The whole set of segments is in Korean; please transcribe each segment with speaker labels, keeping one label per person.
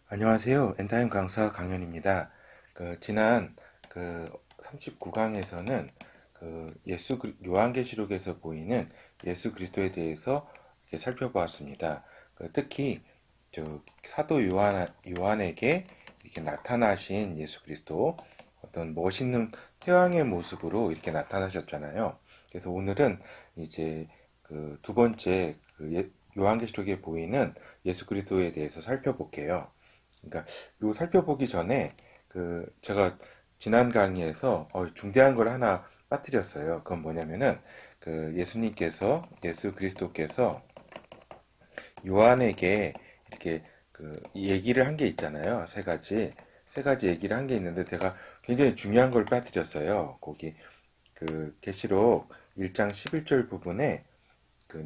Speaker 1: 안녕하세요. 엔타임 강사 강연입니다. 지난 39강에서는 요한계시록에서 보이는 예수 그리스도에 대해서 이렇게 살펴보았습니다. 특히 사도 요한에게 이렇게 나타나신 예수 그리스도, 어떤 멋있는 태왕의 모습으로 이렇게 나타나셨잖아요. 그래서 오늘은 이제 두 번째 요한계시록에 보이는 예수 그리스도에 대해서 살펴볼게요. 그러니까 요 살펴보기 전에 제가 지난 강의에서 중대한 걸 하나 빠뜨렸어요. 그건 뭐냐면은 예수 그리스도께서 요한에게 이렇게 얘기를 한 게 있잖아요. 세 가지 얘기를 한 게 있는데 제가 굉장히 중요한 걸 빠뜨렸어요. 거기 계시록 1장 11절 부분에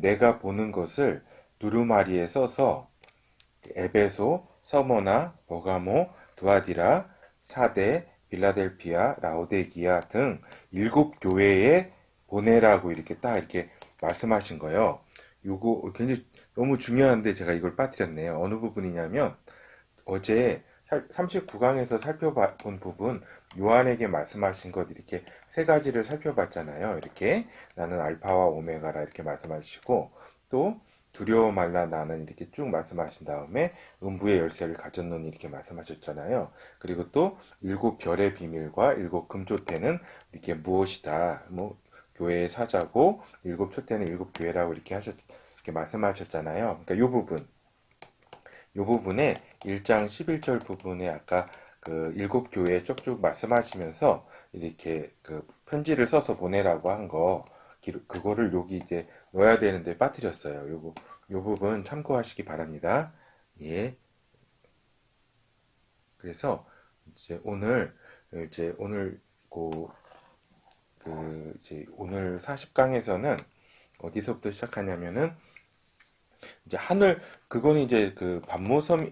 Speaker 1: 내가 보는 것을 두루마리에 써서 에베소, 서머나, 버가모, 두아디라, 사데, 빌라델피아, 라오데기아 등 일곱 교회에 보내라고 이렇게 딱 이렇게 말씀하신 거예요. 요거 굉장히 너무 중요한데 제가 이걸 빠뜨렸네요. 어느 부분이냐면 어제 39강에서 살펴본 부분, 요한에게 말씀하신 것 이렇게 세 가지를 살펴봤잖아요. 이렇게 나는 알파와 오메가라 이렇게 말씀하시고, 또 두려워 말라 나는 이렇게 쭉 말씀하신 다음에 음부의 열쇠를 가졌노니 이렇게 말씀하셨잖아요. 그리고 또 일곱 별의 비밀과 일곱 금조태는 이렇게 무엇이다. 뭐 교회의 사자고 일곱 초태는 일곱 교회라고 이렇게 말씀하셨잖아요. 그러니까 요 부분에 1장 11절 부분에 아까 일곱 교회 쪽쪽 말씀하시면서 이렇게 편지를 써서 보내라고 한 거, 그거를 여기 이제 넣어야 되는데 빠뜨렸어요. 요 부분 참고하시기 바랍니다. 예. 그래서 오늘 그, 이제 오늘 40강에서는 어디서부터 시작하냐면은 이제 그거는 이제 반모섬,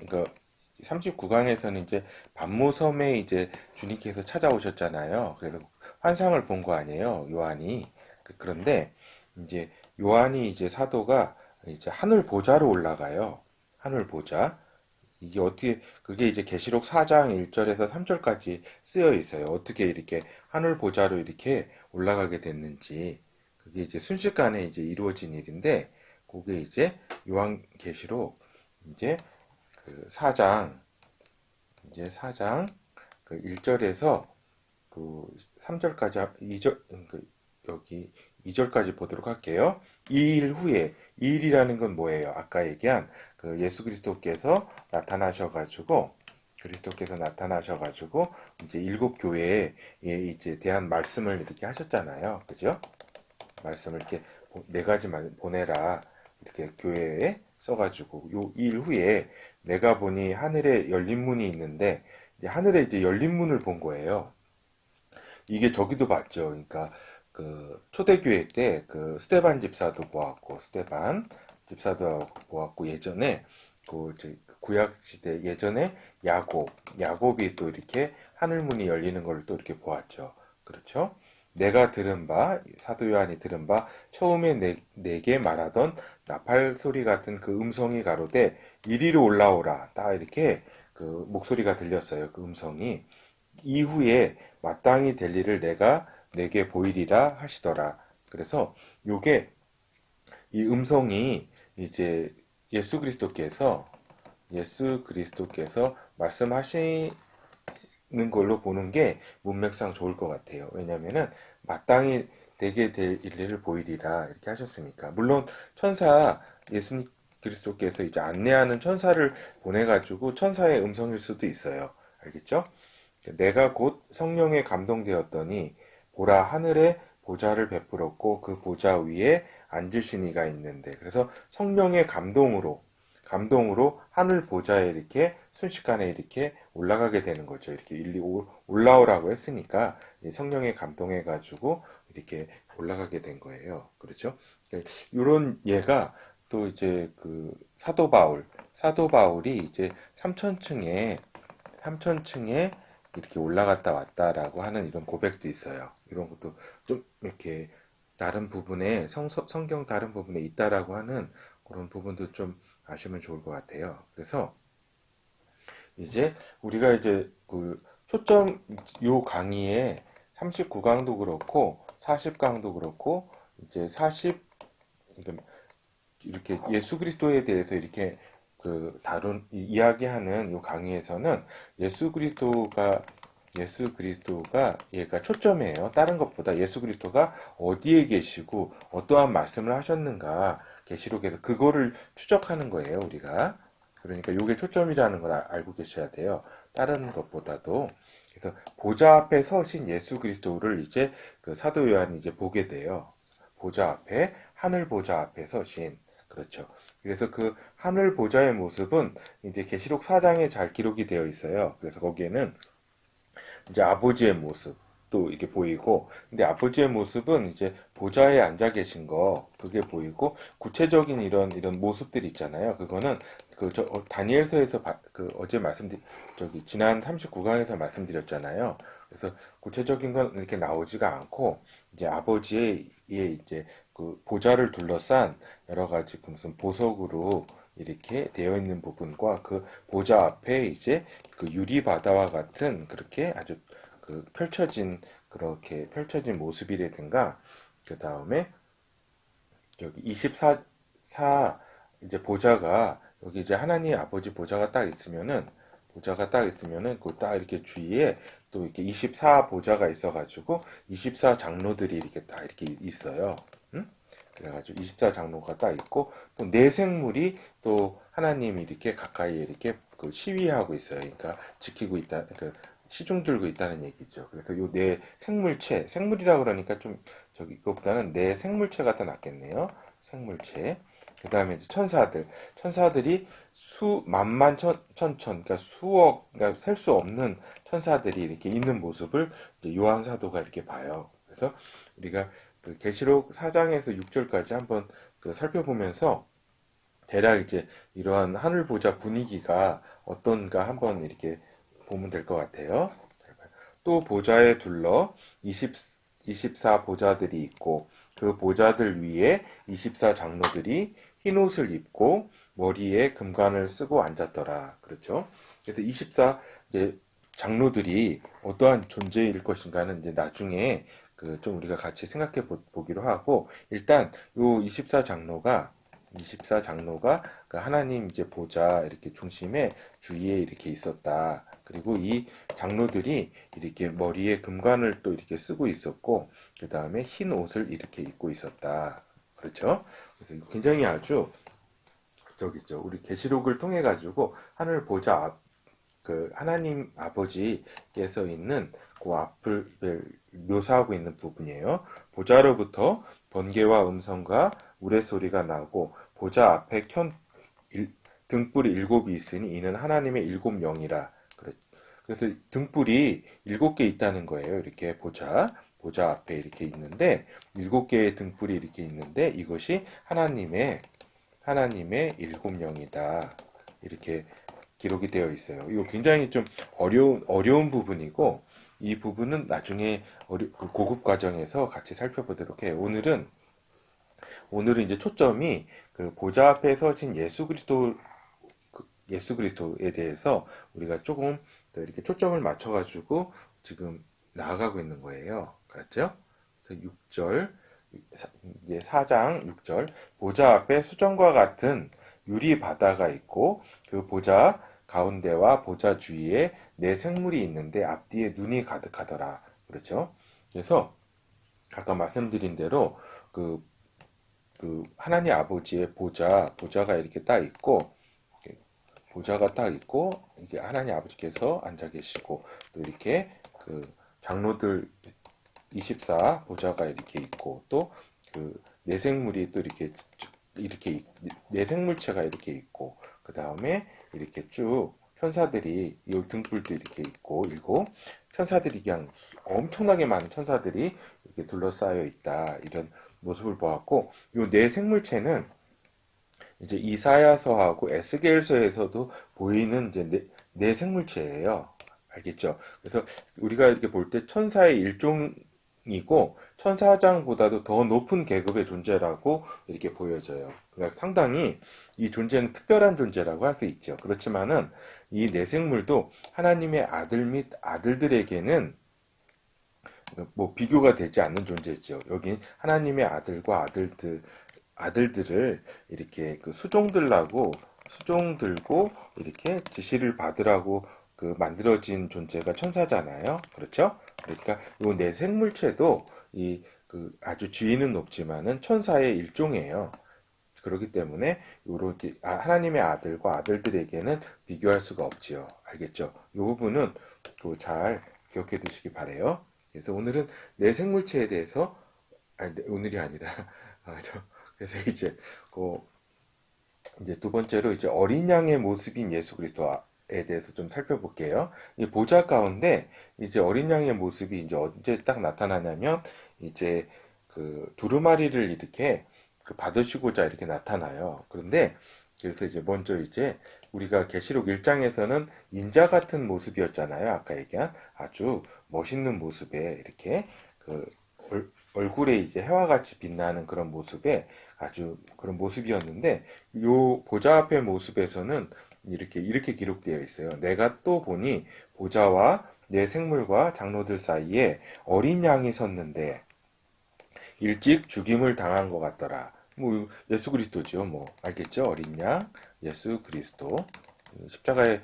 Speaker 1: 39강에서는 이제 반모섬에 이제 주님께서 찾아오셨잖아요. 그래서 환상을 본 거 아니에요, 요한이. 그런데 이제 요한이 이제 사도가 이제 하늘 보좌로 올라가요. 하늘 보좌. 이게 어떻게, 그게 이제 계시록 4장 1절에서 3절까지 쓰여 있어요. 어떻게 이렇게 하늘 보좌로 이렇게 올라가게 됐는지. 그게 이제 순식간에 이제 이루어진 일인데, 그게 이제 요한계시록 이제 4장, 이제 4장 1절에서 3절까지, 2절, 여기 2절까지 보도록 할게요. 이 일 후에, 이 일이라는 건 뭐예요? 아까 얘기한 예수 그리스도께서 나타나셔가지고, 이제 일곱 교회에 이제 대한 말씀을 이렇게 하셨잖아요. 그죠? 말씀을 이렇게 네 가지만 보내라. 이렇게 교회에 써가지고, 요 일 후에 내가 보니 하늘에 열린 문이 있는데, 하늘에 이제 열린 문을 본 거예요. 이게 저기도 봤죠. 그러니까 초대교회 때 스테반 집사도 보았고, 스테반 집사도 보았고, 예전에 구약 시대 예전에 야곱이 또 이렇게 하늘문이 열리는 걸 또 이렇게 보았죠. 그렇죠? 내가 들은 바, 사도 요한이 들은 바, 처음에 내게 말하던 나팔 소리 같은 그 음성이 가로되 이리로 올라오라. 딱 이렇게 목소리가 들렸어요. 그 음성이. 이후에 마땅히 될 일을 내게 보이리라 하시더라. 그래서 요게 이 음성이 이제 예수 그리스도께서 말씀하시는 걸로 보는 게 문맥상 좋을 것 같아요. 왜냐면은 마땅히 되게 될 일을 보이리라 이렇게 하셨으니까. 물론 예수 그리스도께서 이제 안내하는 천사를 보내가지고 천사의 음성일 수도 있어요. 알겠죠? 내가 곧 성령에 감동되었더니 보라 하늘에 보좌를 베풀었고 그 보좌 위에 앉으신 이가 있는데, 그래서 성령의 감동으로 하늘 보좌에 이렇게 순식간에 이렇게 올라가게 되는 거죠. 이렇게 올라오라고 했으니까 성령에 감동해 가지고 이렇게 올라가게 된 거예요. 그렇죠? 이런 예가 또 이제 사도 바울이 이제 3천층에 이렇게 올라갔다 왔다라고 하는 이런 고백도 있어요. 이런 것도 좀 이렇게 성경 다른 부분에 있다라고 하는 그런 부분도 좀 아시면 좋을 것 같아요. 그래서 이제 우리가 이제 그 초점 요 강의에 39강도 그렇고 40강도 그렇고 이제 40 이렇게 예수 그리스도에 대해서 이렇게 그 다룬 이야기하는 요 강의에서는 예수 그리스도가 예수 그리스도가 얘가 초점이에요. 다른 것보다 예수 그리스도가 어디에 계시고 어떠한 말씀을 하셨는가 계시록에서 그거를 추적하는 거예요, 우리가. 그러니까 요게 초점이라는 걸 알고 계셔야 돼요. 다른 것보다도. 그래서 보좌 앞에 서신 예수 그리스도를 이제 그 사도 요한이 이제 보게 돼요. 보좌 앞에 하늘 보좌 앞에 서신 그렇죠. 그래서 그 하늘 보좌의 모습은 이제 계시록 4장에 잘 기록이 되어 있어요. 그래서 거기에는 이제 아버지의 모습도 이게 보이고, 근데 아버지의 모습은 이제 보좌에 앉아 계신 거 그게 보이고 구체적인 이런 모습들 있잖아요. 그거는 다니엘서에서 그 어제 저기 지난 39강에서 말씀드렸잖아요. 그래서 구체적인 건 이렇게 나오지가 않고 이제 아버지의 이제 그 보좌를 둘러싼 여러 가지 그 무슨 보석으로 이렇게 되어 있는 부분과 그 보좌 앞에 이제 그 유리 바다와 같은 그렇게 아주 그 그렇게 펼쳐진 모습이라든가 그 다음에 여기 24 이제 보좌가 여기 이제 하나님 아버지 보좌가 딱 있으면은 그 딱 이렇게 주위에 또 이렇게 24 보좌가 있어가지고 24 장로들이 이렇게 딱 이렇게 있어요. 응? 그래가지고 24 장로가 딱 있고 또 네 생물이 또 하나님이 이렇게 가까이 이렇게 그 시위하고 있어요. 그러니까 지키고 있다, 그 시중 들고 있다는 얘기죠. 그래서 요 네 생물이라 그러니까 좀 저기 그거보다는 네 생물체가 더 낫겠네요. 생물체. 그 다음에 이제 천사들이 만만 그러니까 수억, 그러니까 셀 수 없는 천사들이 이렇게 있는 모습을 이제 요한 사도가 이렇게 봐요. 그래서 우리가 그 계시록 4장에서 6절까지 한번 그 살펴보면서 대략 이제 이러한 하늘 보좌 분위기가 어떤가 한번 이렇게 보면 될 것 같아요. 또 보좌에 둘러 24 보좌들이 있고 그 보좌들 위에 24 장로들이 흰 옷을 입고 머리에 금관을 쓰고 앉았더라. 그렇죠? 그래서 24 이제 장로들이 어떠한 존재일 것인가는 이제 나중에 그 좀 우리가 같이 생각해 보기로 하고 일단 요 24장로가 그 하나님 이제 보좌 이렇게 중심에 주위에 이렇게 있었다. 그리고 이 장로들이 이렇게 머리에 금관을 또 이렇게 쓰고 있었고, 그 다음에 흰 옷을 이렇게 입고 있었다. 그렇죠? 그래서 굉장히 아주 저기죠. 우리 계시록을 통해 가지고 하늘 보좌 그 하나님 아버지께서 있는 그 앞을 묘사하고 있는 부분이에요. 보좌로부터 번개와 음성과 우레소리가 나고 보좌 앞에 등불이 일곱이 있으니 이는 하나님의 일곱 영이라. 그래서 등불이 일곱 개 있다는 거예요. 이렇게 보좌 앞에 이렇게 있는데 일곱 개의 등불이 이렇게 있는데 이것이 하나님의 일곱 영이다. 이렇게 기록이 되어 있어요. 이거 굉장히 좀 어려운 부분이고, 이 부분은 나중에 그 고급 과정에서 같이 살펴보도록 해요. 오늘은 이제 초점이 그 보좌 앞에 서신 예수 그리스도에 대해서 우리가 조금 더 이렇게 초점을 맞춰가지고 지금 나아가고 있는 거예요. 그렇죠? 그래서 6절, 이제 4장 6절, 보좌 앞에 수정과 같은 유리 바다가 있고 그 보좌 가운데와 보좌 주위에 네 생물이 있는데 앞뒤에 눈이 가득하더라. 그렇죠? 그래서 아까 말씀드린 대로 그, 그 하나님 아버지의 보좌가 이렇게 딱 있고 보좌가 딱 있고 이게 하나님 아버지께서 앉아 계시고 또 이렇게 그 장로들 24 보좌가 이렇게 있고 또 그 내생물이 또 이렇게 내생물체가 이렇게 있고 그 다음에 이렇게 쭉 천사들이 이 등불도 이렇게 있고 일곱 천사들이 그냥 엄청나게 많은 천사들이 이렇게 둘러싸여 있다 이런 모습을 보았고 이 네 생물체는 이제 이사야서하고 에스겔서에서도 보이는 이제 네 생물체예요. 알겠죠? 그래서 우리가 이렇게 볼 때 천사의 일종은 이고 천사장보다도 더 높은 계급의 존재라고 이렇게 보여져요. 그러니까 상당히 이 존재는 특별한 존재라고 할 수 있죠. 그렇지만은 이 내생물도 하나님의 아들 및 아들들에게는 뭐 비교가 되지 않는 존재죠. 여기 하나님의 아들과 아들들을 이렇게 그 수종들고 이렇게 지시를 받으라고 그 만들어진 존재가 천사잖아요. 그렇죠? 그러니까 요 내 생물체도 이 그 아주 지위는 높지만은 천사의 일종이에요. 그렇기 때문에 요렇게 하나님의 아들과 아들들에게는 비교할 수가 없지요. 알겠죠? 이 부분은 잘 기억해 두시기 바래요. 그래서 오늘은 내 생물체에 대해서 아니 오늘이 아니라 그래서 이제 두 번째로 이제 어린 양의 모습인 예수 그리스도에 대해서 좀 살펴볼게요. 이 보좌 가운데 이제 어린 양의 모습이 이제 언제 딱 나타나냐면 이제 그 두루마리를 이렇게 받으시고자 이렇게 나타나요. 그런데 그래서 이제 먼저 이제 우리가 계시록 1장에서는 인자 같은 모습이었잖아요. 아까 얘기한 아주 멋있는 모습에 이렇게 그 얼굴에 이제 해와 같이 빛나는 그런 모습에 아주 그런 모습이었는데 요 보좌 앞의 모습에서는 이렇게 기록되어 있어요. 내가 또 보니 보좌와 내 생물과 장로들 사이에 어린 양이 섰는데 일찍 죽임을 당한 것 같더라. 뭐 예수 그리스도죠. 뭐 알겠죠? 어린 양 예수 그리스도 십자가에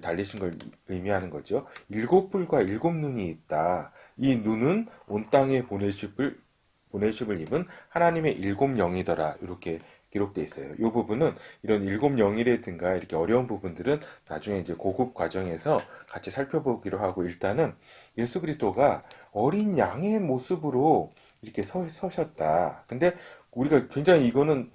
Speaker 1: 달리신 걸 의미하는 거죠. 일곱 뿔과 일곱 눈이 있다. 이 눈은 온 땅에 보내심을 입은 하나님의 일곱 영이더라. 이렇게 기록되어 있어요. 이 부분은 이런 일곱 영이라든가 이렇게 어려운 부분들은 나중에 이제 고급 과정에서 같이 살펴보기로 하고 일단은 예수 그리스도가 어린 양의 모습으로 이렇게 서셨다. 근데 우리가 굉장히 이거는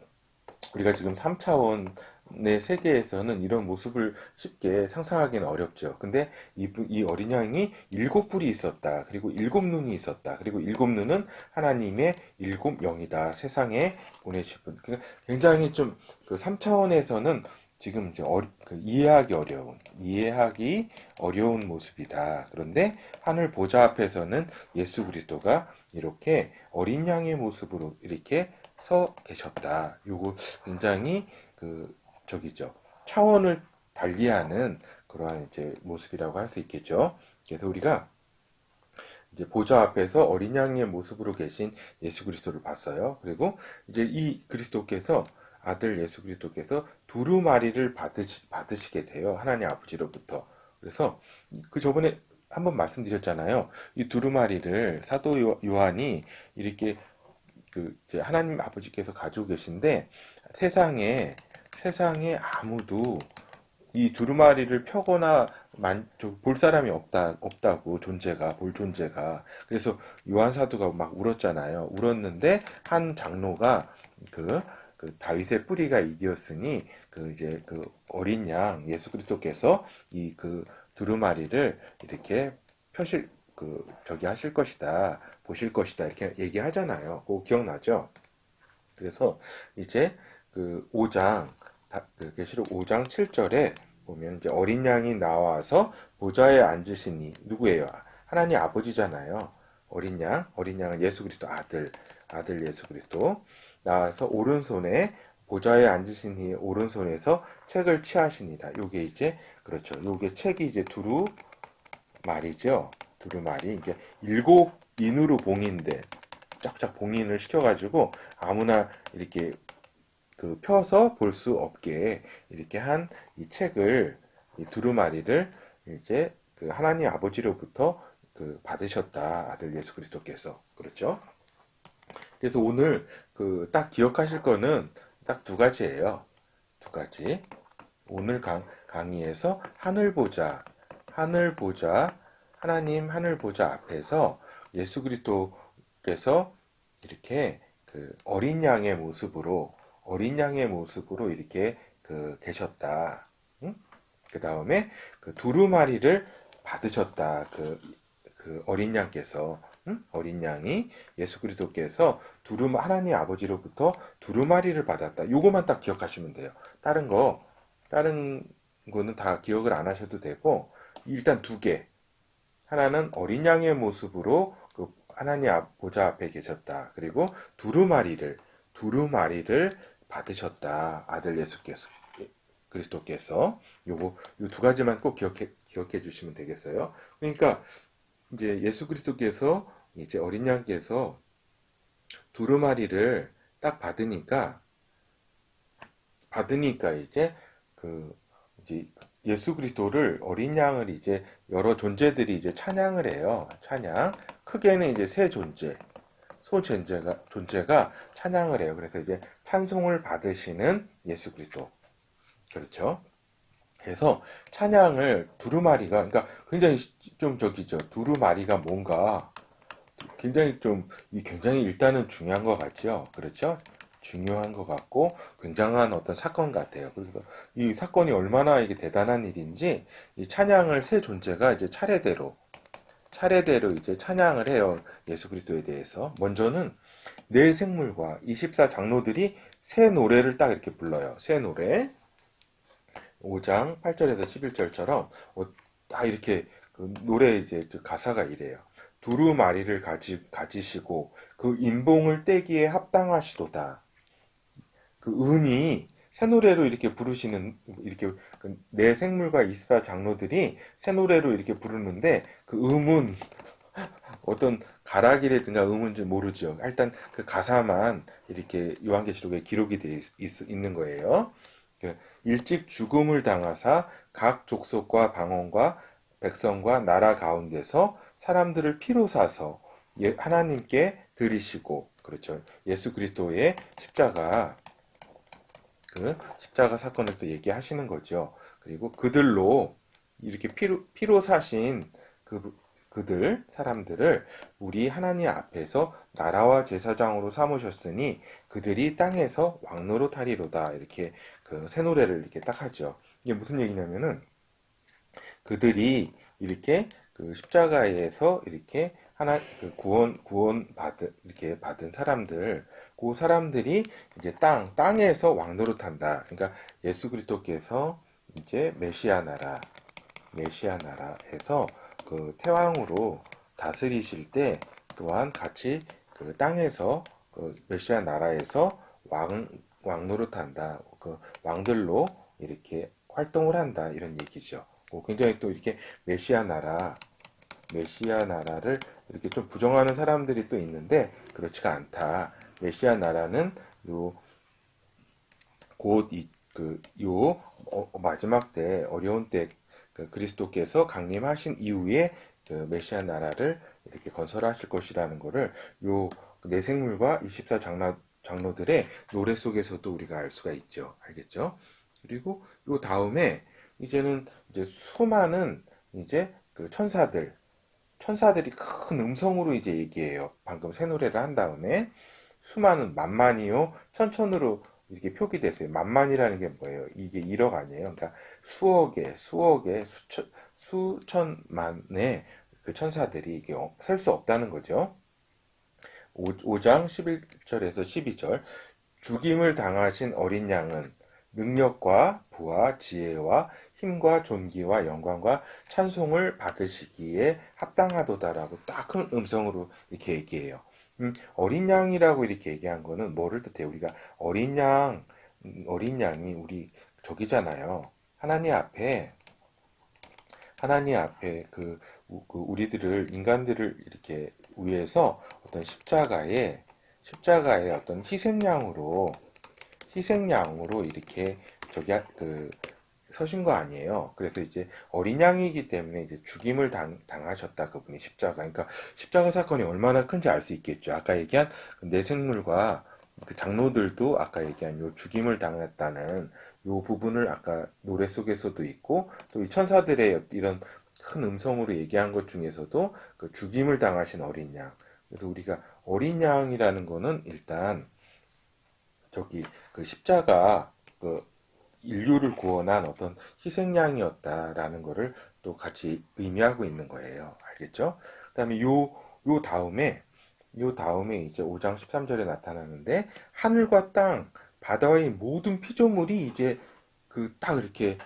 Speaker 1: 우리가 지금 3차원의 세계에서는 이런 모습을 쉽게 상상하기는 어렵죠. 근데 이 어린 양이 일곱 뿔이 있었다. 그리고 일곱 눈이 있었다. 그리고 일곱 눈은 하나님의 일곱 영이다. 세상에 보내실 분. 그러니까 굉장히 좀 그 3차원에서는 지금 이제 이해하기 어려운 모습이다. 그런데 하늘 보좌 앞에서는 예수 그리스도가 이렇게 어린 양의 모습으로 이렇게 서 계셨다. 요거 굉장히 차원을 달리하는 그러한 이제 모습이라고 할 수 있겠죠. 그래서 우리가 이제 보좌 앞에서 어린 양의 모습으로 계신 예수 그리스도를 봤어요. 그리고 이제 이 그리스도께서 아들 예수 그리스도께서 두루마리를 받으시게 돼요. 하나님 아버지로부터. 그래서 그 저번에 한번 말씀드렸잖아요. 이 두루마리를 사도 요한이 이렇게 이제 하나님 아버지께서 가지고 계신데 세상에 아무도 이 두루마리를 펴거나 볼 사람이 없다고 볼 존재가. 그래서 요한 사도가 막 울었잖아요. 울었는데 한 장로가 다윗의 뿌리가 이기었으니 이제 어린 양 예수 그리스도께서 이 두루마리를 이렇게 펴실 저기 하실 것이다. 보실 것이다. 이렇게 얘기하잖아요. 그거 기억나죠? 그래서 이제 계시록 5장 7절에 보면 이제 어린 양이 나와서 보좌에 앉으시니 누구예요? 하나님 아버지잖아요. 어린 양은 예수 그리스도 아들 예수 그리스도 나와서 오른손에 보좌에 앉으시니 오른손에서 책을 취하시니라. 요게 이제 그렇죠. 요게 책이 이제 두루마리죠. 두루마리 이게 일곱 인으로 봉인돼 쫙쫙 봉인을 시켜가지고 아무나 이렇게 펴서 볼 수 없게 이렇게 한 이 책을 이 두루마리를 이제 하나님 아버지로부터 받으셨다. 아들 예수 그리스도께서. 그렇죠? 그래서 오늘 딱 기억하실 거는 딱 두 가지예요. 두 가지. 오늘 강의에서 하나님 하늘 보좌 앞에서 예수 그리스도께서 이렇게 어린 양의 모습으로 이렇게 계셨다. 응? 그 다음에 두루마리를 받으셨다. 어린 양께서 어린 양이 예수 그리스도께서 하나님 아버지로부터 두루마리를 받았다. 요거만 딱 기억하시면 돼요. 다른 거는 다 기억을 안 하셔도 되고 일단 두 개. 하나는 어린 양의 모습으로 하나님 보좌 앞에 계셨다. 그리고 두루마리를 받으셨다. 아들 예수께서, 그리스도께서. 요 두 가지만 꼭 기억해 주시면 되겠어요. 그러니까 이제 예수 그리스도께서 이제 어린 양께서 두루마리를 딱 받으니까 이제 예수 그리스도를 어린 양을 이제 여러 존재들이 이제 찬양을 해요. 찬양. 크게는 이제 세 존재가 찬양을 해요. 그래서 이제 찬송을 받으시는 예수 그리스도. 그렇죠? 그래서 찬양을 두루마리가, 그러니까 굉장히 좀 저기죠. 두루마리가 뭔가 굉장히 일단은 중요한 것 같죠. 그렇죠? 중요한 것 같고 굉장한 어떤 사건 같아요. 그래서 이 사건이 얼마나 이게 대단한 일인지 이 찬양을 세 존재가 이제 차례대로 이제 찬양을 해요. 예수 그리스도에 대해서. 먼저는 네 생물과 24 장로들이 새 노래를 딱 이렇게 불러요. 새 노래. 5장 8절에서 11절처럼 딱 이렇게 그 노래 이제 가사가 이래요. 두루마리를 가지시고 그 인봉을 떼기에 합당하시도다. 그 음이 새 노래로 이렇게 부르시는 이렇게 네 생물과 24 장로들이 새 노래로 이렇게 부르는데 그 음은 어떤 가락이라든가 음은지 모르죠. 일단 그 가사만 이렇게 요한계시록에 기록이 돼 있는 거예요. 일찍 죽음을 당하사 각 족속과 방언과 백성과 나라 가운데서 사람들을 피로 사서 하나님께 드리시고, 그렇죠. 예수 그리스도의 십자가 사건을 또 얘기하시는 거죠. 그리고 그들로 이렇게 피로 사신 사람들을 우리 하나님 앞에서 나라와 제사장으로 삼으셨으니 그들이 땅에서 왕노릇 하리로다. 이렇게 그 새 노래를 이렇게 딱 하죠. 이게 무슨 얘기냐면은 그들이 이렇게 그 십자가에서 이렇게 이렇게 받은 사람들, 그 사람들이 이제 땅에서 왕노릇한다. 그러니까 예수 그리스도께서 이제 메시아 나라에서 그 태왕으로 다스리실 때 또한 같이 그 땅에서 그 메시아 나라에서 왕노릇한다. 그 왕들로 이렇게 활동을 한다. 이런 얘기죠. 굉장히 또 이렇게 메시아 나라를 이렇게 좀 부정하는 사람들이 또 있는데 그렇지가 않다. 메시아 나라는 마지막 때 어려운 때 그리스도께서 강림하신 이후에 그 메시아 나라를 이렇게 건설하실 것이라는 것을 요 내생물과 24 장로들의 노래 속에서도 우리가 알 수가 있죠. 알겠죠? 그리고 요 다음에 이제는 이제 수많은 이제 그 천사들이 큰 음성으로 이제 얘기해요. 방금 새 노래를 한 다음에 수많은 만만이요 천천으로 이렇게 표기됐어요. 만만이라는 게 뭐예요? 이게 1억 아니에요. 그러니까 수억의 수천만의 그 천사들이 이게 셀 수 없다는 거죠. 5장 11절에서 12절 죽임을 당하신 어린 양은 능력과 부와 지혜와 힘과 존귀와 영광과 찬송을 받으시기에 합당하도다라고 딱 큰 음성으로 이렇게 얘기해요. 어린 양이라고 이렇게 얘기한 거는 뭐를 뜻해요? 우리가 어린 양이 우리 저기잖아요. 하나님 앞에 우리들을 인간들을 이렇게 위해서 어떤 십자가의 어떤 희생양으로 이렇게 서신 거 아니에요. 그래서 이제 어린 양이기 때문에 이제 죽임을 당하셨다. 그분이 그러니까 십자가 사건이 얼마나 큰지 알 수 있겠죠. 아까 얘기한 내생물과 그 장로들도 아까 얘기한 요 죽임을 당했다는 요 부분을 아까 노래 속에서도 있고 또 이 천사들의 이런 큰 음성으로 얘기한 것 중에서도 그 죽임을 당하신 어린 양. 그래서 우리가 어린 양이라는 거는 일단 그 십자가 인류를 구원한 어떤 희생양이었다라는 것을 또 같이 의미하고 있는 거예요. 알겠죠? 그다음에 요 다음에 이제 5장 13절에 나타나는데 하늘과 땅, 바다의 모든 피조물이 이제 딱 이렇게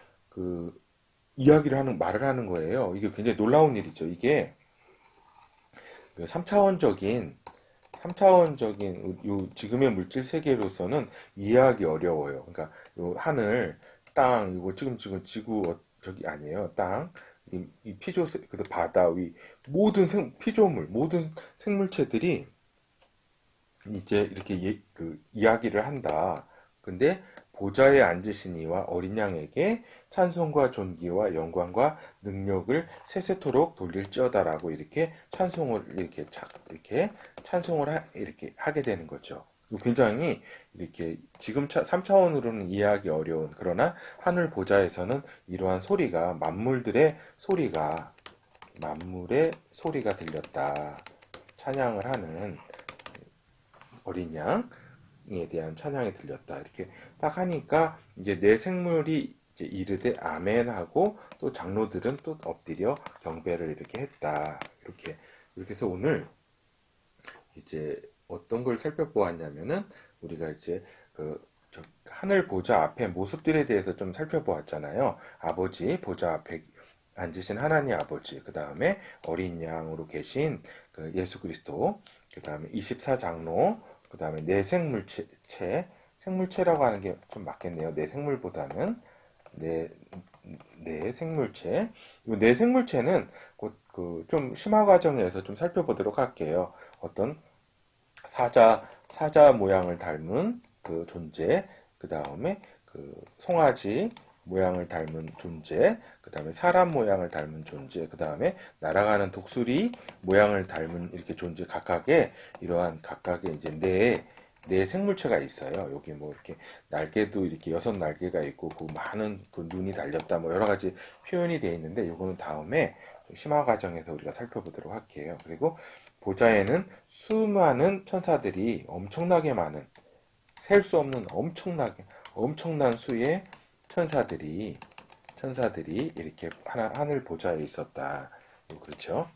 Speaker 1: 말을 하는 거예요. 이게 굉장히 놀라운 일이죠. 이게 그 3차원적인 요 지금의 물질 세계로서는 이해하기 어려워요. 그러니까 요 하늘, 땅, 이거 지금 지구 저기 아니에요. 땅, 이 피조, 그 바다 위 모든 피조물, 모든 생물체들이 이제 이렇게 그 이야기를 한다. 근데 보좌에 앉으신 이와 어린 양에게 찬송과 존귀와 영광과 능력을 세세토록 돌릴지어다라고 이렇게 찬송을 이렇게 찬송을 이렇게 하게 되는 거죠. 굉장히 이렇게 지금 3차원으로는 이해하기 어려운, 그러나 하늘 보좌에서는 이러한 소리가 만물의 소리가 들렸다. 찬양을 하는 어린 양에 대한 찬양이 들렸다. 이렇게 딱 하니까 이제 내 생물이 이제 이르되 아멘하고 또 장로들은 또 엎드려 경배를 이렇게 했다. 이렇게 해서 오늘 이제 어떤 걸 살펴보았냐면은 우리가 이제 하늘 보좌 앞에 모습들에 대해서 좀 살펴보았잖아요. 아버지 보좌 앞에 앉으신 하나님 아버지, 그 다음에 어린 양으로 계신 그 예수 그리스도, 그 다음에 24장로, 그 다음에 내 생물체라고 하는 게 좀 맞겠네요. 내 생물보다는 내 생물체. 내 생물체는 좀 심화 과정에서 좀 살펴보도록 할게요. 어떤 사자 모양을 닮은 그 존재, 그 다음에 그 송아지 모양을 닮은 존재, 그 다음에 사람 모양을 닮은 존재, 그 다음에 날아가는 독수리 모양을 닮은 이렇게 존재, 이러한 각각의 이제 네 생물체가 있어요. 여기 뭐 이렇게 날개도 이렇게 6날개가 있고 그 많은 그 눈이 달렸다 뭐 여러 가지 표현이 되어 있는데 이거는 다음에 심화 과정에서 우리가 살펴보도록 할게요. 그리고 보좌에는 수많은 천사들이 엄청나게 많은, 셀 수 없는 엄청난 수의 천사들이 이렇게 하늘 보좌에 있었다. 그렇죠?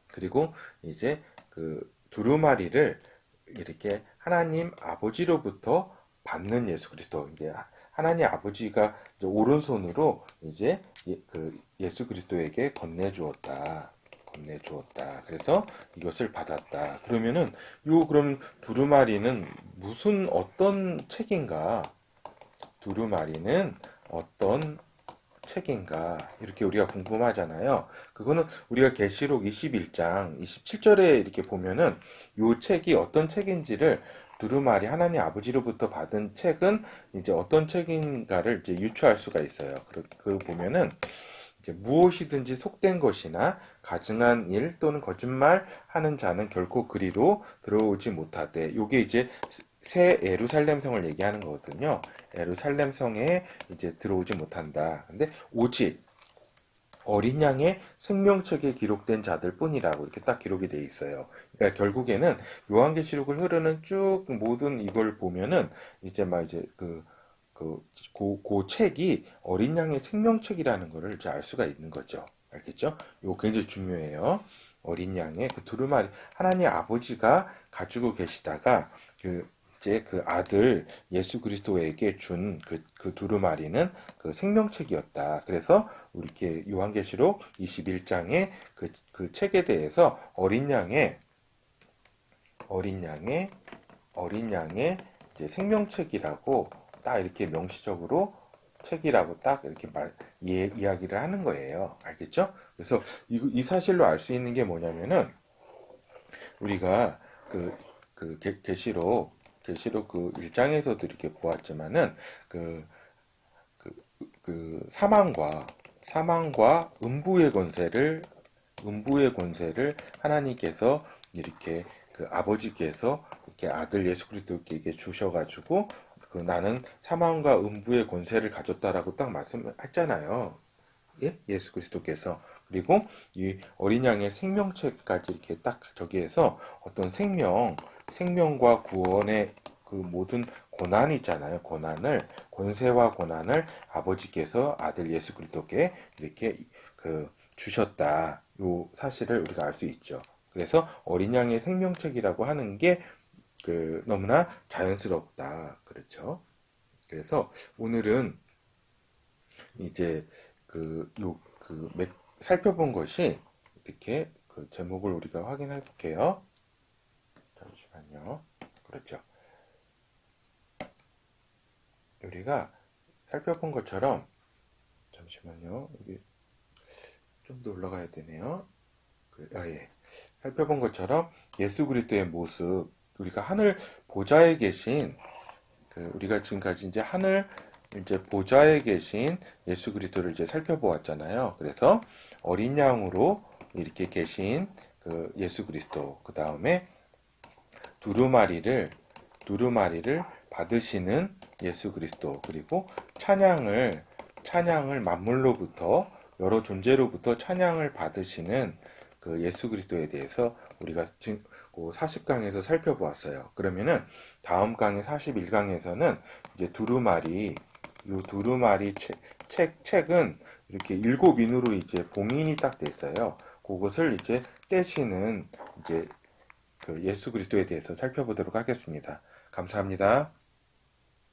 Speaker 1: 그리고 이제 그 두루마리를 이렇게 하나님 아버지로부터 받는 예수 그리스도, 이제 하나님 아버지가 이제 오른손으로 이제 그 예수 그리스도에게 건네주었다. 그래서 이것을 받았다. 그러면은 그럼 두루마리는 어떤 책인가? 두루마리는 어떤 책인가? 이렇게 우리가 궁금하잖아요. 그거는 우리가 계시록 21장 27절에 이렇게 보면은 이 책이 어떤 책인지를 두루마리 하나님 아버지로부터 받은 책은 이제 어떤 책인가를 이제 유추할 수가 있어요. 그 보면은 이제 무엇이든지 속된 것이나 가증한 일 또는 거짓말하는 자는 결코 그리로 들어오지 못하되, 요게 이제 새 예루살렘 성을 얘기하는 거거든요. 예루살렘 성에 이제 들어오지 못한다. 근데 오직 어린 양의 생명책에 기록된 자들 뿐이라고 이렇게 딱 기록이 돼 있어요. 그러니까 결국에는 요한계시록을 흐르는 쭉 모든 이걸 보면은 이제 막 이제 그 책이 어린 양의 생명책이라는 거를 이제 알 수가 있는 거죠. 알겠죠? 이거 굉장히 중요해요. 어린 양의 그 두루마리, 하나님 아버지가 가지고 계시다가 이제 그 아들 예수 그리스도에게 준 그 두루마리는 그 생명책이었다. 그래서 우리 이렇게 요한계시록 21장의 그 책에 대해서 어린 양의 이제 생명책이라고 딱 이렇게 명시적으로 책이라고 딱 이렇게 이야기를 하는 거예요. 알겠죠? 그래서 이 사실로 알 수 있는 게 뭐냐면은 우리가 계시록 그 1장에서도 이렇게 보았지만은 사망과 음부의 권세를 하나님께서 이렇게 아버지께서 이렇게 아들 예수 그리스도께 주셔가지고 나는 사망과 음부의 권세를 가졌다라고 딱 말씀했잖아요. 예? 예수 그리스도께서. 그리고 이 어린 양의 생명책까지 이렇게 딱 저기에서 어떤 생명과 구원의 그 모든 고난이 있잖아요. 권세와 고난을 아버지께서 아들 예수 그리스도께 이렇게 주셨다. 요 사실을 우리가 알 수 있죠. 그래서 어린 양의 생명책이라고 하는 게 너무나 자연스럽다. 그렇죠? 그래서 오늘은 이제 살펴본 것이 이렇게 그 제목을 우리가 확인해 볼게요. 잠시만요. 그렇죠. 우리가 살펴본 것처럼, 잠시만요. 여기 좀 더 올라가야 되네요. 예. 살펴본 것처럼 예수 그리스도의 모습, 우리가 하늘 보좌에 계신, 우리가 지금까지 이제 하늘 이제 보좌에 계신 예수 그리스도를 이제 살펴보았잖아요. 그래서 어린 양으로 이렇게 계신 그 예수 그리스도, 그 다음에 두루마리를 받으시는 예수 그리스도, 그리고 찬양을 만물로부터, 여러 존재로부터 찬양을 받으시는 그 예수 그리스도에 대해서 우리가 지금 40강에서 살펴보았어요. 그러면은 다음 강의 41강에서는 이제 두루마리 책은 이렇게 7인으로 이제 봉인이 딱 돼 있어요. 그것을 이제 떼시는 이제 그 예수 그리스도에 대해서 살펴보도록 하겠습니다. 감사합니다.